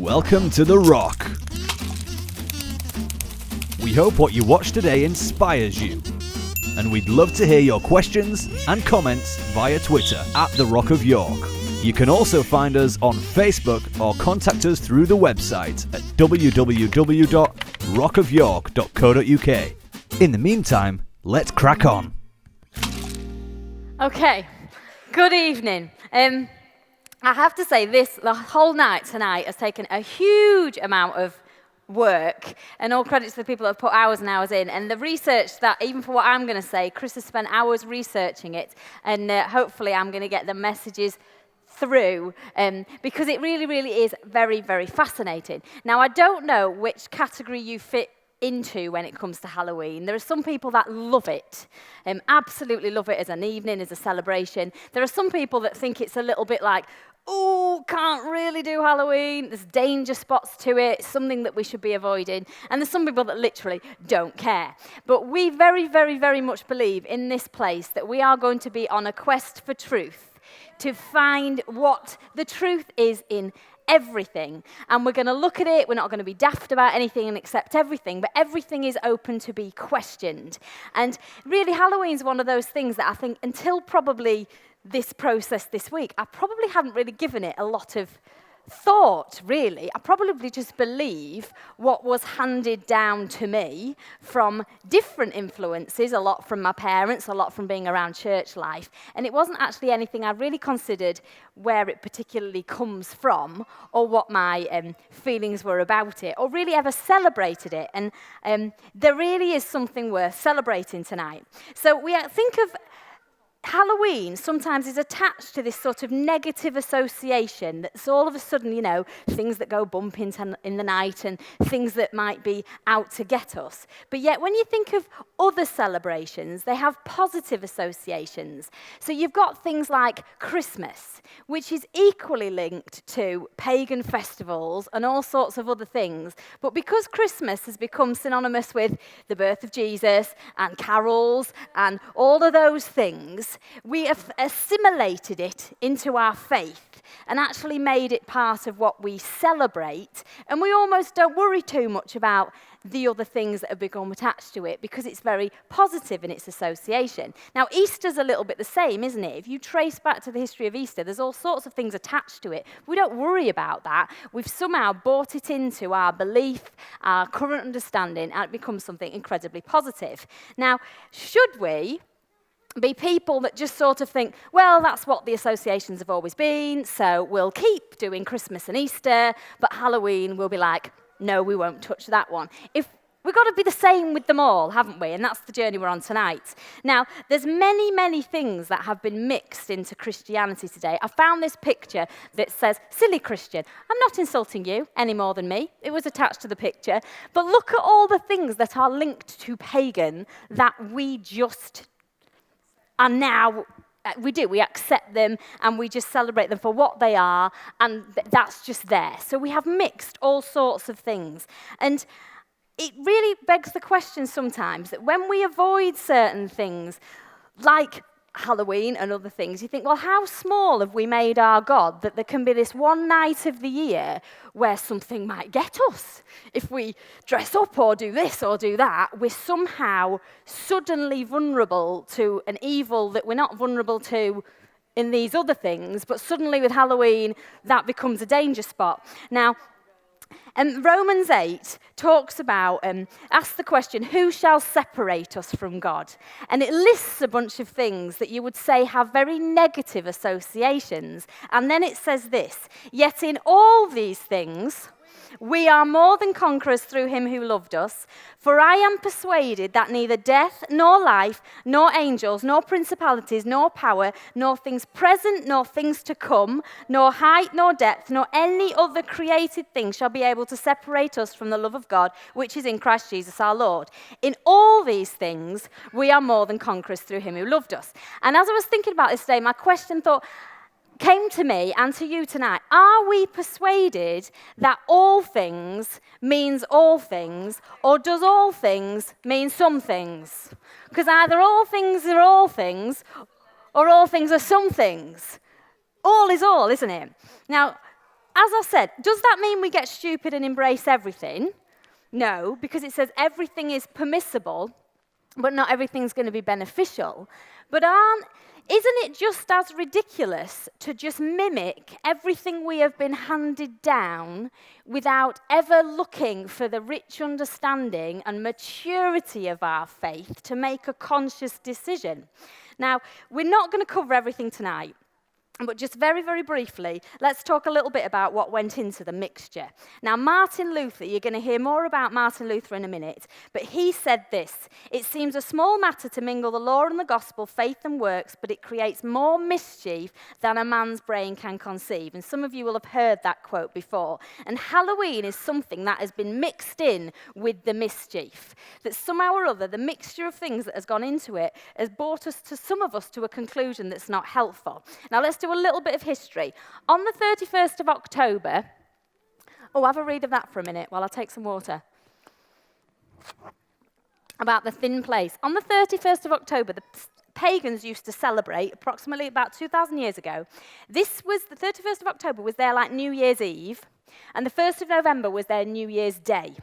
Welcome to The Rock. We hope what you watch today inspires you, and we'd love to hear your questions and comments via Twitter at The Rock of York. You can also find us on Facebook or contact us through the website at www.rockofyork.co.uk. In the meantime, let's crack on. Okay, good evening. I have to say the whole night tonight has taken a huge amount of work, and all credit to the people that have put hours and hours in, and the research that, even for what I'm going to say, Chris has spent hours researching it, and hopefully I'm going to get the messages through, because it really, really is very, very fascinating. Now, I don't know which category you fit into when it comes to Halloween. There are some people that love it, absolutely love it as an evening, as a celebration. There are some people that think it's a little bit like, oh, can't really do Halloween, there's danger spots to it, something that we should be avoiding. And there's some people that literally don't care. But we very, very, very much believe in this place that we are going to be on a quest for truth, to find what the truth is in everything. And we're going to look at it. We're not going to be daft about anything and accept everything, but everything is open to be questioned. And really, Halloween's one of those things that I think until probably this process this week, I probably hadn't really given it a lot of thought, really. I probably just believe what was handed down to me from different influences, a lot from my parents, a lot from being around church life, and it wasn't actually anything I really considered where it particularly comes from, or what my feelings were about it, or really ever celebrated it. And there really is something worth celebrating tonight. So we think of Halloween sometimes is attached to this sort of negative association that's all of a sudden, you know, things that go bump in the night and things that might be out to get us. But yet when you think of other celebrations, they have positive associations. So you've got things like Christmas, which is equally linked to pagan festivals and all sorts of other things. But because Christmas has become synonymous with the birth of Jesus and carols and all of those things, we have assimilated it into our faith and actually made it part of what we celebrate, and we almost don't worry too much about the other things that have become attached to it because it's very positive in its association. Now, Easter's a little bit the same, isn't it? If you trace back to the history of Easter, there's all sorts of things attached to it. We don't worry about that. We've somehow brought it into our belief, our current understanding, and it becomes something incredibly positive. Now, should we be people that just sort of think, well, that's what the associations have always been, so we'll keep doing Christmas and Easter, but Halloween we'll be like, no, we won't touch that one. We've got to be the same with them all, haven't we? And that's the journey we're on tonight. Now, there's many, many things that have been mixed into Christianity today. I found this picture that says, silly Christian. I'm not insulting you any more than me. It was attached to the picture. But look at all the things that are linked to pagan that we just and now we accept them and we just celebrate them for what they are, and that's just there. So we have mixed all sorts of things. And it really begs the question sometimes that when we avoid certain things, like Halloween and other things, you think, well, how small have we made our God that there can be this one night of the year where something might get us? If we dress up or do this or do that, we're somehow suddenly vulnerable to an evil that we're not vulnerable to in these other things, but suddenly with Halloween, that becomes a danger spot. Now, Romans 8 talks about, asks the question, who shall separate us from God? And it lists a bunch of things that you would say have very negative associations. And then it says this, yet in all these things, we are more than conquerors through him who loved us. For I am persuaded that neither death, nor life, nor angels, nor principalities, nor power, nor things present, nor things to come, nor height, nor depth, nor any other created thing shall be able to separate us from the love of God, which is in Christ Jesus our Lord. In all these things, we are more than conquerors through him who loved us. And as I was thinking about this today, my question came to me and to you tonight. Are we persuaded that all things means all things, or does all things mean some things? Because either all things are all things, or all things are some things. All is all, isn't it? Now, as I said, does that mean we get stupid and embrace everything? No, because it says everything is permissible, but not everything's going to be beneficial. But isn't it just as ridiculous to just mimic everything we have been handed down without ever looking for the rich understanding and maturity of our faith to make a conscious decision? Now, we're not going to cover everything tonight. But just very, very briefly, let's talk a little bit about what went into the mixture. Now, Martin Luther, you're going to hear more about Martin Luther in a minute, but he said this: "It seems a small matter to mingle the law and the gospel, faith and works, but it creates more mischief than a man's brain can conceive." And some of you will have heard that quote before. And Halloween is something that has been mixed in with the mischief. That somehow or other, the mixture of things that has gone into it has brought us to, some of us, to a conclusion that's not helpful. Now, let's do a little bit of history. On the 31st of October, have a read of that for a minute while I take some water. About the thin place. On the 31st of October, the pagans used to celebrate, approximately about 2,000 years ago. This was, the 31st of October was their like New Year's Eve, and the 1st of November was their New Year's Day.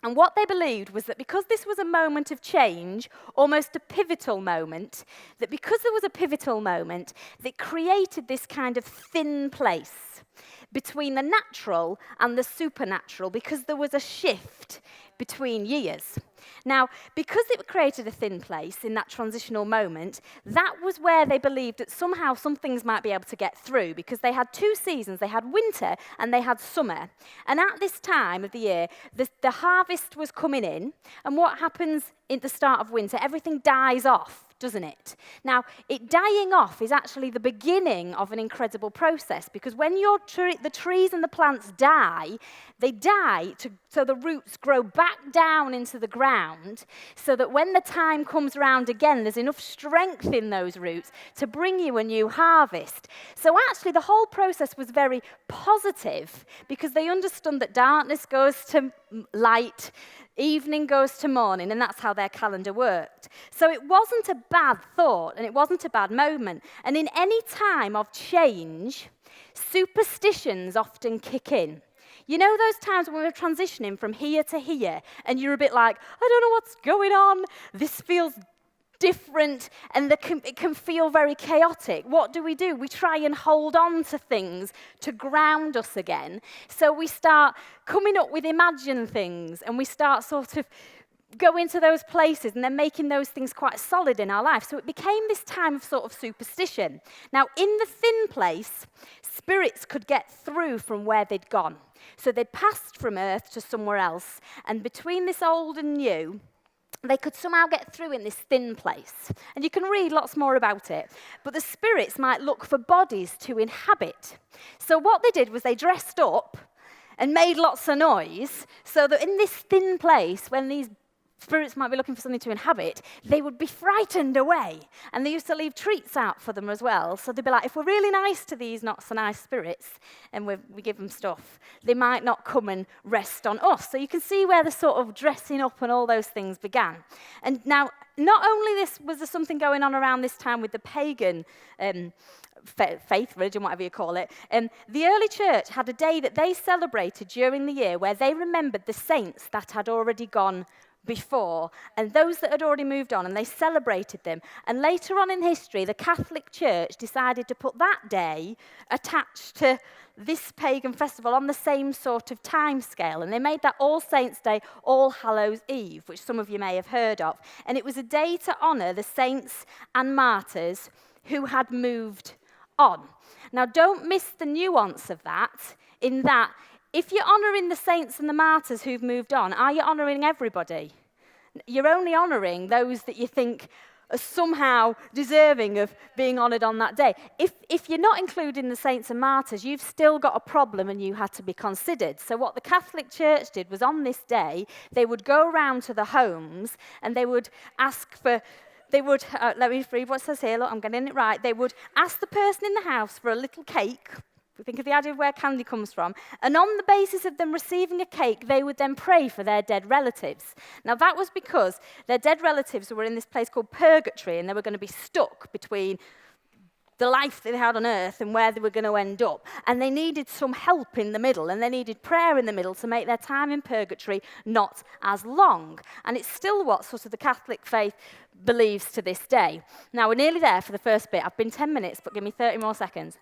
And what they believed was that because this was a moment of change, almost a pivotal moment, that because there was a pivotal moment, that created this kind of thin place between the natural and the supernatural, because there was a shift between years. Now, because it created a thin place in that transitional moment, that was where they believed that somehow some things might be able to get through, because they had two seasons. They had winter and they had summer. And at this time of the year, the harvest was coming in, and what happens at the start of winter? Everything dies off, doesn't it? Now, it dying off is actually the beginning of an incredible process, because when the trees and the plants die, they die so the roots grow back down into the ground, so that when the time comes around again, there's enough strength in those roots to bring you a new harvest. So actually, the whole process was very positive, because they understood that darkness goes to light, evening goes to morning, and that's how their calendar worked. So it wasn't a bad thought, and it wasn't a bad moment. And in any time of change, superstitions often kick in. You know those times when we're transitioning from here to here, and you're a bit like, I don't know what's going on, this feels different, and it can feel very chaotic. What do? We try and hold on to things to ground us again. So we start coming up with imagined things, and we start sort of going to those places and then making those things quite solid in our life. So it became this time of sort of superstition. Now, in the thin place, spirits could get through from where they'd gone. So they'd passed from earth to somewhere else, and between this old and new, they could somehow get through in this thin place. And you can read lots more about it. But the spirits might look for bodies to inhabit. So what they did was they dressed up and made lots of noise, so that in this thin place, when these spirits might be looking for something to inhabit, they would be frightened away. And they used to leave treats out for them as well. So they'd be like, if we're really nice to these not so nice spirits, and we give them stuff, they might not come and rest on us. So you can see where the sort of dressing up and all those things began. And now, not only was there something going on around this time with the pagan faith, religion, whatever you call it, the early church had a day that they celebrated during the year where they remembered the saints that had already gone before, and those that had already moved on, and they celebrated them. And later on in history, the Catholic Church decided to put that day attached to this pagan festival on the same sort of time scale, and they made that All Saints' Day, All Hallows' Eve, which some of you may have heard of. And it was a day to honour the saints and martyrs who had moved on. Now, don't miss the nuance of that, in that if you're honouring the saints and the martyrs who've moved on, are you honouring everybody? You're only honouring those that you think are somehow deserving of being honoured on that day. If you're not including the saints and martyrs, you've still got a problem and you had to be considered. So what the Catholic Church did was, on this day, they would go around to the homes and they would ask for... let me read what it says here. Look, I'm getting it right. They would ask the person in the house for a little cake. Think of the idea of where candy comes from. And on the basis of them receiving a cake, they would then pray for their dead relatives. Now, that was because their dead relatives were in this place called purgatory, and they were going to be stuck between the life that they had on earth and where they were going to end up. And they needed some help in the middle, and they needed prayer in the middle to make their time in purgatory not as long. And it's still what sort of the Catholic faith believes to this day. Now, we're nearly there for the first bit. I've been 10 minutes, but give me 30 more seconds.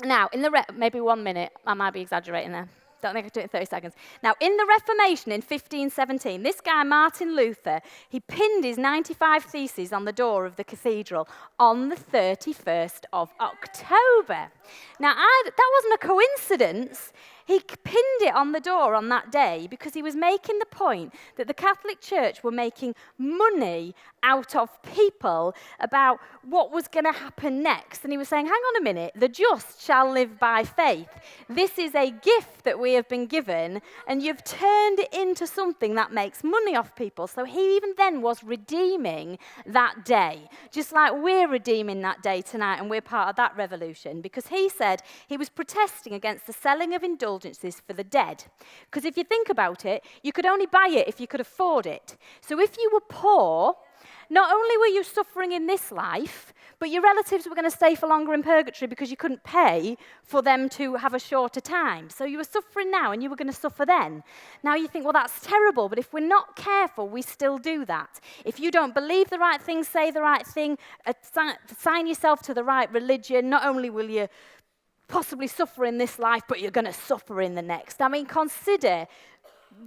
Now, maybe 1 minute. I might be exaggerating there. Don't think I can do it in 30 seconds. Now, in the Reformation in 1517, this guy, Martin Luther, he pinned his 95 Theses on the door of the cathedral on the 31st of October. Now, that wasn't a coincidence. He pinned it on the door on that day because he was making the point that the Catholic Church were making money out of people about what was going to happen next. And he was saying, hang on a minute, the just shall live by faith. This is a gift that we have been given, and you've turned it into something that makes money off people. So he even then was redeeming that day, just like we're redeeming that day tonight, and we're part of that revolution, because he said he was protesting against the selling of indulgences for the dead. Because if you think about it, you could only buy it if you could afford it. So if you were poor, not only were you suffering in this life, but your relatives were going to stay for longer in purgatory because you couldn't pay for them to have a shorter time. So you were suffering now and you were going to suffer then. Now you think, well, that's terrible, but if we're not careful, we still do that. If you don't believe the right thing, say the right thing, assign yourself to the right religion, not only will you possibly suffer in this life, but you're going to suffer in the next. I mean, consider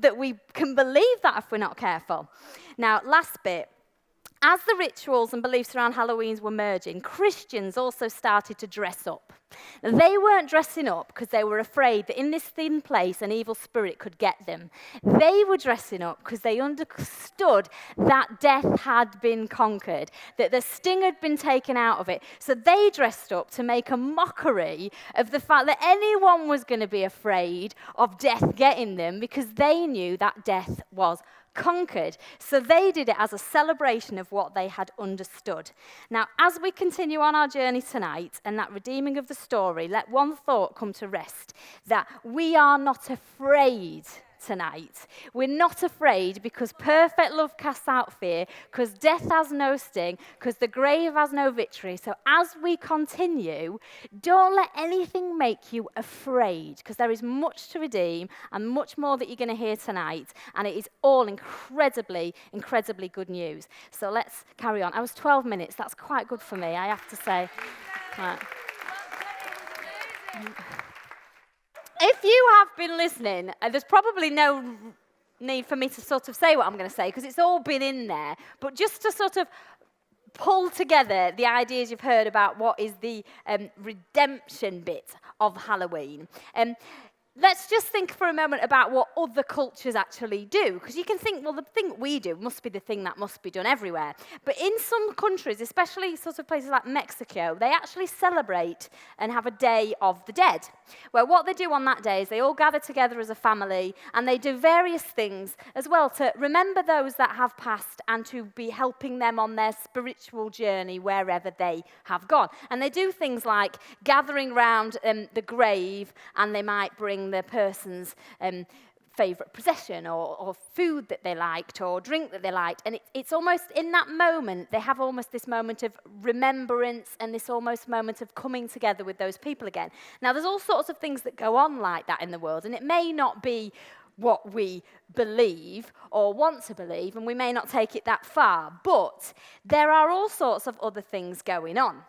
that we can believe that if we're not careful. Now, last bit. As the rituals and beliefs around Halloween were merging, Christians also started to dress up. They weren't dressing up because they were afraid that in this thin place an evil spirit could get them. They were dressing up because they understood that death had been conquered, that the sting had been taken out of it. So they dressed up to make a mockery of the fact that anyone was going to be afraid of death getting them, because they knew that death was conquered. So they did it as a celebration of what they had understood. Now, as we continue on our journey tonight and that redeeming of the story, let one thought come to rest, that we are not afraid tonight. We're not afraid because perfect love casts out fear, because death has no sting, because the grave has no victory. So as we continue, don't let anything make you afraid, because there is much to redeem and much more that you're going to hear tonight, and it is all incredibly, incredibly good news. So let's carry on. I was 12 minutes. That's quite good for me, I have to say. Right. If you have been listening, there's probably no need for me to sort of say what I'm going to say, because it's all been in there. But just to sort of pull together the ideas you've heard about what is the redemption bit of Halloween. Let's just think for a moment about what other cultures actually do, because you can think, well, the thing we do must be the thing that must be done everywhere. But in some countries, especially sort of places like Mexico, they actually celebrate and have a Day of the Dead, where what they do on that day is they all gather together as a family, and they do various things as well to remember those that have passed and to be helping them on their spiritual journey wherever they have gone. And they do things like gathering round the grave, and they might bring the person's favourite possession or food that they liked or drink that they liked. And it's almost in that moment, they have almost this moment of remembrance and this almost moment of coming together with those people again. Now, there's all sorts of things that go on like that in the world, and it may not be what we believe or want to believe, and we may not take it that far, but there are all sorts of other things going on.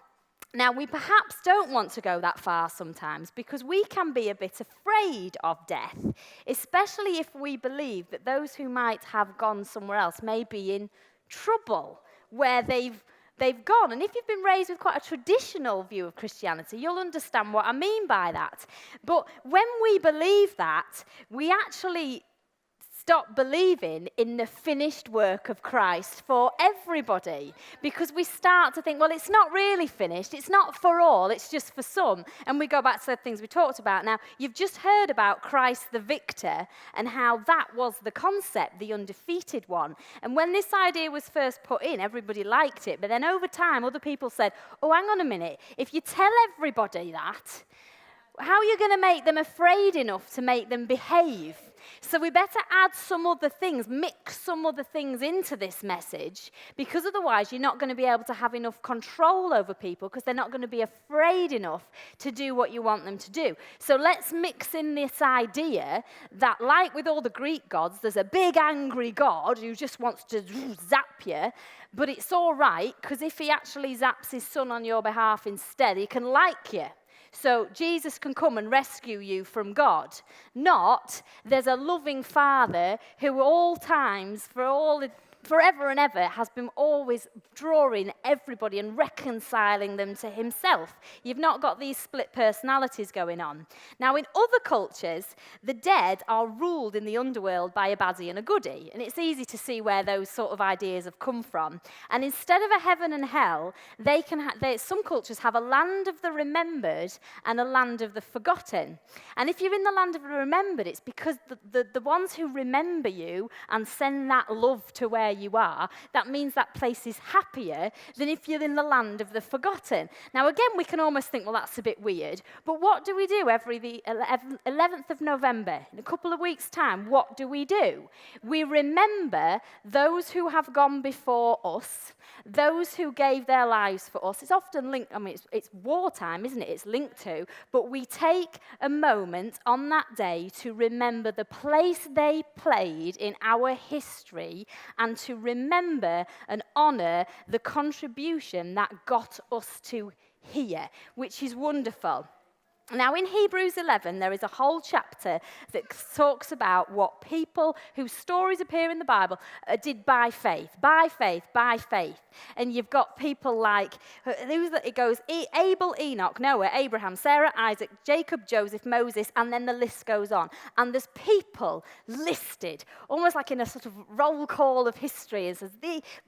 Now, we perhaps don't want to go that far sometimes because we can be a bit afraid of death, especially if we believe that those who might have gone somewhere else may be in trouble where they've gone. And if you've been raised with quite a traditional view of Christianity, you'll understand what I mean by that. But when we believe that, we actually stop believing in the finished work of Christ for everybody, because we start to think, well, it's not really finished, it's not for all, it's just for some. And we go back to the things we talked about. Now, you've just heard about Christ the victor and how that was the concept, the undefeated one. And when this idea was first put in, everybody liked it, but then over time, other people said, oh, hang on a minute, if you tell everybody that, how are you going to make them afraid enough to make them behave? So we better add some other things, mix some other things into this message, because otherwise you're not going to be able to have enough control over people because they're not going to be afraid enough to do what you want them to do. So let's mix in this idea that, like with all the Greek gods, there's a big angry God who just wants to zap you, but it's all right because if he actually zaps his son on your behalf instead, he can like you. So Jesus can come and rescue you from God. Not, there's a loving Father who all times, forever and ever, has been always drawing everybody and reconciling them to himself. You've not got these split personalities going on. Now, in other cultures, the dead are ruled in the underworld by a baddie and a goodie. And it's easy to see where those sort of ideas have come from. And instead of a heaven and hell, some cultures have a land of the remembered and a land of the forgotten. And if you're in the land of the remembered, it's because the ones who remember you and send that love to where you are, that means that place is happier than if you're in the land of the forgotten. Now, again, we can almost think, well, that's a bit weird. But what do we do every the 11th of November? In a couple of weeks' time, what do? We remember those who have gone before us, those who gave their lives for us. It's often linked, it's wartime, isn't it? It's linked to. But we take a moment on that day to remember the place they played in our history and to remember and honour the contribution that got us to here, which is wonderful. Now, in Hebrews 11, there is a whole chapter that talks about what people whose stories appear in the Bible did by faith, by faith, by faith. And you've got people like, it goes Abel, Enoch, Noah, Abraham, Sarah, Isaac, Jacob, Joseph, Moses, and then the list goes on. And there's people listed, almost like in a sort of roll call of history. It says,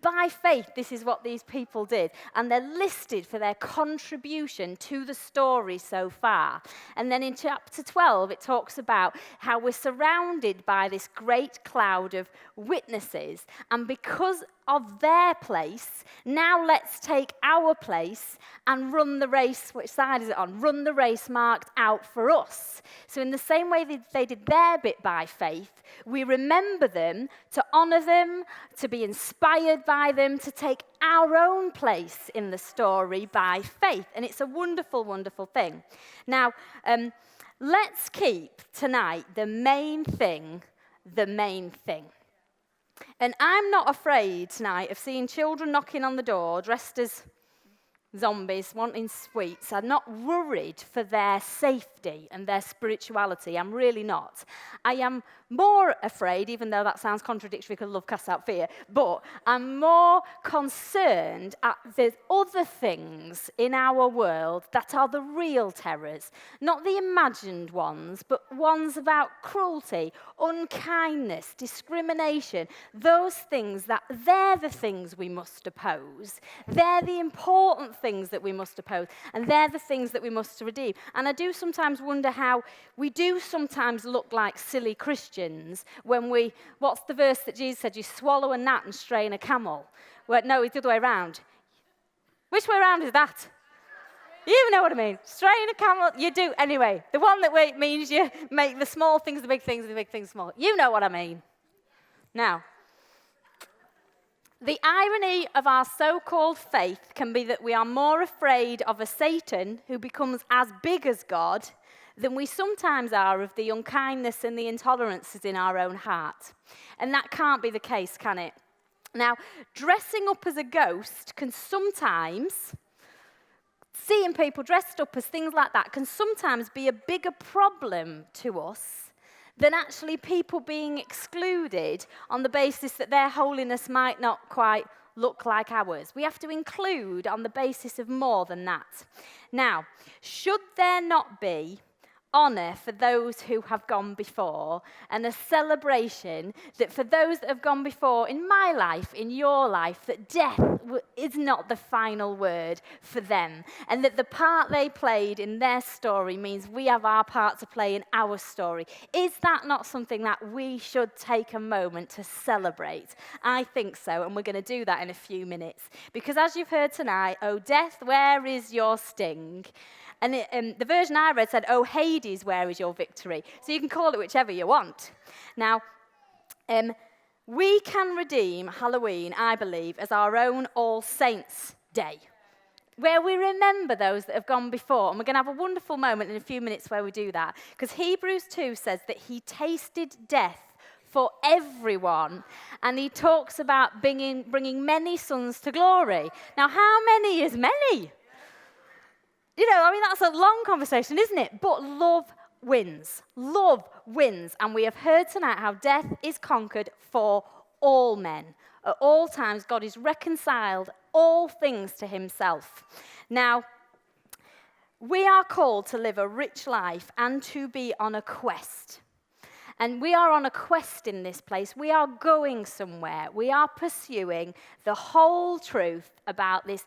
by faith, this is what these people did. And they're listed for their contribution to the story so far. And then in chapter 12, it talks about how we're surrounded by this great cloud of witnesses. And because of their place, now let's take our place and run the race. Which side is it on? Run the race marked out for us. So in the same way they did their bit by faith, we remember them, to honour them, to be inspired by them, to take our own place in the story by faith. And it's a wonderful, wonderful thing. Now, let's keep tonight the main thing the main thing. And I'm not afraid tonight of seeing children knocking on the door dressed as zombies wanting sweets. I'm not worried for their safety and their spirituality. I'm really not. I am more afraid, even though that sounds contradictory because love casts out fear, but I'm more concerned at the other things in our world that are the real terrors. Not the imagined ones, but ones about cruelty, unkindness, discrimination, those things they're the things we must oppose. They're the important things that we must oppose, and they're the things that we must redeem. And I do sometimes wonder how we do sometimes look like silly Christians when what's the verse that Jesus said? You swallow a gnat and strain a camel. Well, no, it's the other way around. Which way around is that? You know what I mean. Strain a camel, you do. Anyway, the one that means you make the small things the big things and the big things small. You know what I mean. Now, the irony of our so-called faith can be that we are more afraid of a Satan who becomes as big as God than we sometimes are of the unkindness and the intolerances in our own heart. And that can't be the case, can it? Now, dressing up as a ghost can sometimes, seeing people dressed up as things like that can sometimes be a bigger problem to us than actually people being excluded on the basis that their holiness might not quite look like ours. We have to include on the basis of more than that. Now, should there not be honour for those who have gone before, and a celebration that for those that have gone before in my life, in your life, that death is not the final word for them, and that the part they played in their story means we have our part to play in our story. Is that not something that we should take a moment to celebrate? I think so, and we're going to do that in a few minutes. Because as you've heard tonight, oh death, where is your sting? And the version I read said, oh Hades, ladies, where is your victory? So you can call it whichever you want. Now, we can redeem Halloween, I believe, as our own All Saints' Day, where we remember those that have gone before. And we're going to have a wonderful moment in a few minutes where we do that, because Hebrews 2 says that he tasted death for everyone, and he talks about bringing many sons to glory. Now, how many is many? You know, I mean, that's a long conversation, isn't it? But love wins. Love wins. And we have heard tonight how death is conquered for all men. At all times, God is reconciled all things to himself. Now, we are called to live a rich life and to be on a quest. And we are on a quest in this place. We are going somewhere. We are pursuing the whole truth about this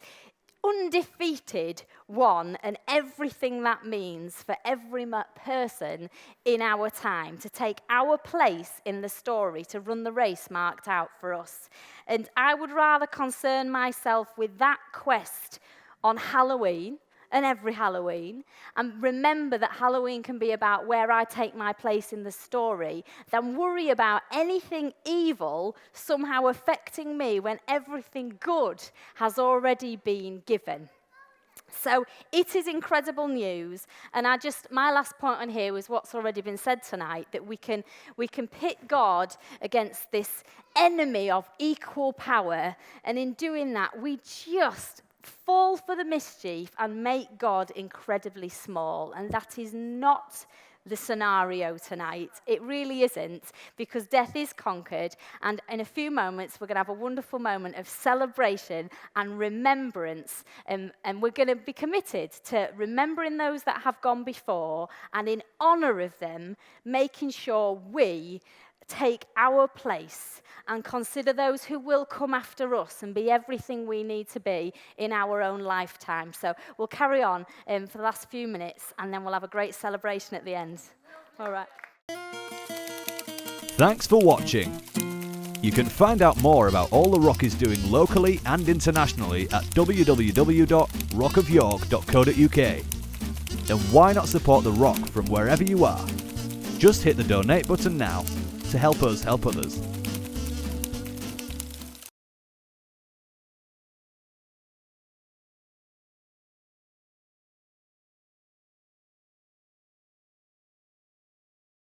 undefeated one and everything that means for every person in our time, to take our place in the story, to run the race marked out for us. And I would rather concern myself with that quest on Halloween and every Halloween, and remember that Halloween can be about where I take my place in the story, than worry about anything evil somehow affecting me when everything good has already been given. So it is incredible news, and my last point on here was what's already been said tonight, that we can pit God against this enemy of equal power, and in doing that, we just fall for the mischief and make God incredibly small. And that is not the scenario tonight. It really isn't, because death is conquered, and in a few moments we're going to have a wonderful moment of celebration and remembrance, and we're going to be committed to remembering those that have gone before, and in honor of them, making sure we take our place and consider those who will come after us and be everything we need to be in our own lifetime. So we'll carry on for the last few minutes, and then we'll have a great celebration at the end. All right. Thanks for watching. You can find out more about all the Rock is doing locally and internationally at www.rockofyork.co.uk. And why not support The Rock from wherever you are? Just hit the donate button now to help us help others.